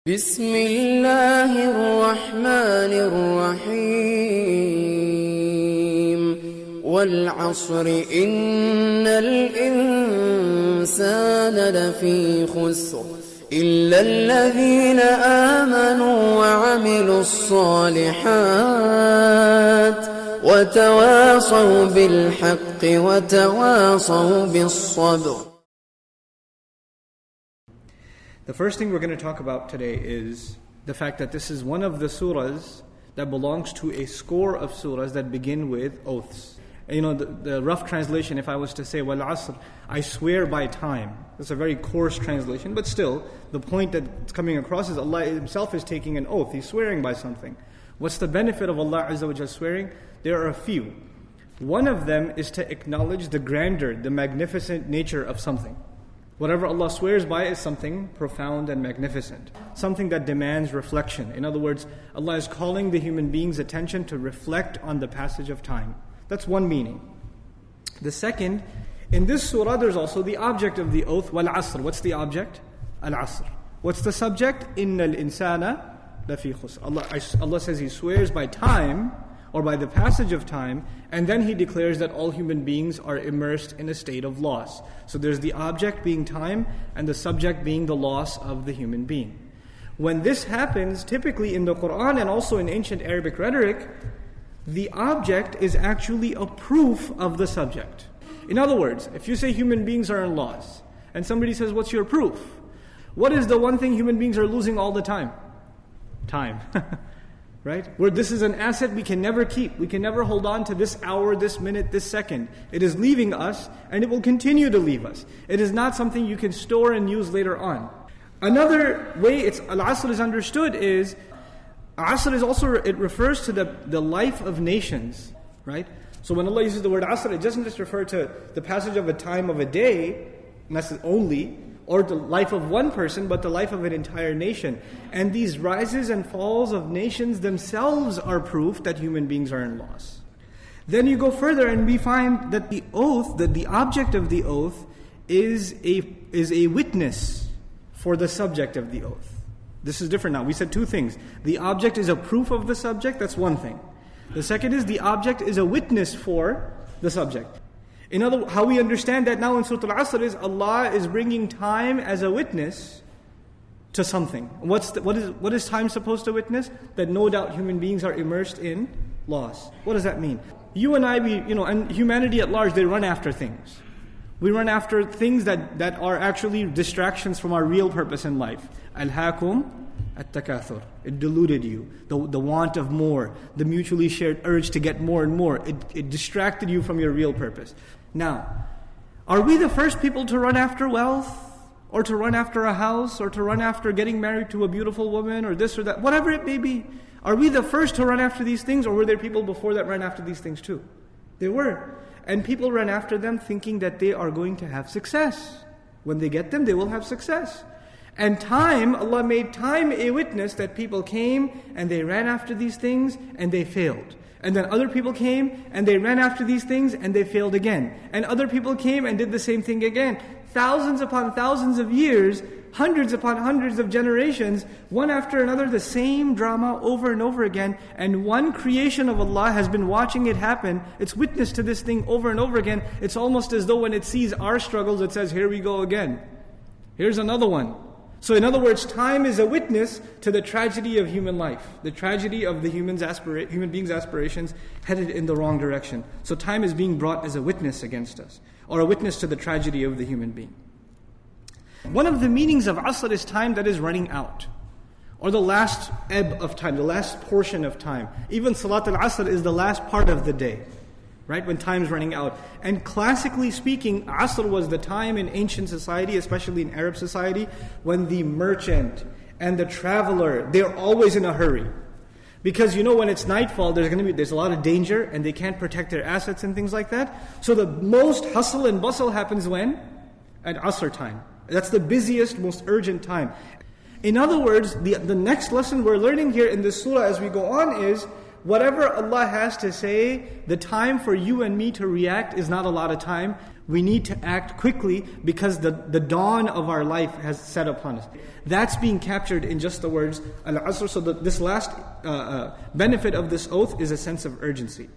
بسم الله الرحمن الرحيم والعصر إن الإنسان لفي خسر إلا الذين آمنوا وعملوا الصالحات وتواصوا بالحق وتواصوا بالصبر. The first thing we're going to talk about today is the fact that this is one of the surahs that belongs to a score of surahs that begin with oaths. And the rough translation, if I was to say, Wal-Asr, I swear by time. That's a very coarse translation, but still, the point that's coming across is Allah Himself is taking an oath. He's swearing by something. What's the benefit of Allah Azza wa Jalla swearing? There are a few. One of them is to acknowledge the grandeur, the magnificent nature of something. Whatever Allah swears by is something profound and magnificent, something that demands reflection. In other words, Allah is calling the human being's attention to reflect on the passage of time. That's one meaning. The second, in this surah there's also the object of the oath, Wal-Asr. What's the object? Al-Asr. What's the subject? Innal insana lafi khusr. Allah says He swears by time, or by the passage of time, and then He declares that all human beings are immersed in a state of loss. So there's the object being time, and the subject being the loss of the human being. When this happens, typically in the Quran and also in ancient Arabic rhetoric, the object is actually a proof of the subject. In other words, if you say human beings are in loss, and somebody says, what's your proof? What is the one thing human beings are losing all the time? Time. Right? Where this is an asset we can never keep. We can never hold on to this hour, this minute, this second. It is leaving us, and it will continue to leave us. It is not something you can store and use later on. Another way Al-Asr is understood is, Asr is also, it refers to the life of nations. Right? So when Allah uses the word Asr, it doesn't just refer to the passage of a time of a day, only, or the life of one person, but the life of an entire nation. And these rises and falls of nations themselves are proof that human beings are in loss. Then you go further and we find that the oath, that the object of the oath is a witness for the subject of the oath. This is different now. We said two things. The object is a proof of the subject, that's one thing. The second is the object is a witness for the subject. In other words, how we understand that now in Surah Al-Asr is Allah is bringing time as a witness to something. What is time supposed to witness? That no doubt human beings are immersed in loss. What does that mean? You and I, and humanity at large, they run after things. We run after things that are actually distractions from our real purpose in life. Al-Hakum at-takathur. It deluded you. The want of more, the mutually shared urge to get more and more. It distracted you from your real purpose. Now, are we the first people to run after wealth? Or to run after a house? Or to run after getting married to a beautiful woman? Or this or that? Whatever it may be. Are we the first to run after these things? Or were there people before that ran after these things too? There were. And people ran after them thinking that they are going to have success. When they get them, they will have success. And time, Allah made time a witness that people came and they ran after these things and they failed. And then other people came and they ran after these things and they failed again. And other people came and did the same thing again. Thousands upon thousands of years, hundreds upon hundreds of generations, one after another, the same drama over and over again. And one creation of Allah has been watching it happen. It's witness to this thing over and over again. It's almost as though when it sees our struggles, it says, here we go again. Here's another one. So in other words, time is a witness to the tragedy of human life, the tragedy of the human being's aspirations headed in the wrong direction. So time is being brought as a witness against us, or a witness to the tragedy of the human being. One of the meanings of Asr is time that is running out, or the last ebb of time, the last portion of time. Even Salat Al-Asr is the last part of the day. Right, when time's running out. And classically speaking, Asr was the time in ancient society, especially in Arab society, when the merchant and the traveler, they're always in a hurry. Because when it's nightfall, there's a lot of danger and they can't protect their assets and things like that. So the most hustle and bustle happens when? At Asr time. That's the busiest, most urgent time. In other words, the next lesson we're learning here in this surah as we go on is, whatever Allah has to say, the time for you and me to react is not a lot of time. We need to act quickly because the dawn of our life has set upon us. That's being captured in just the words Al-Asr. So this last benefit of this oath is a sense of urgency.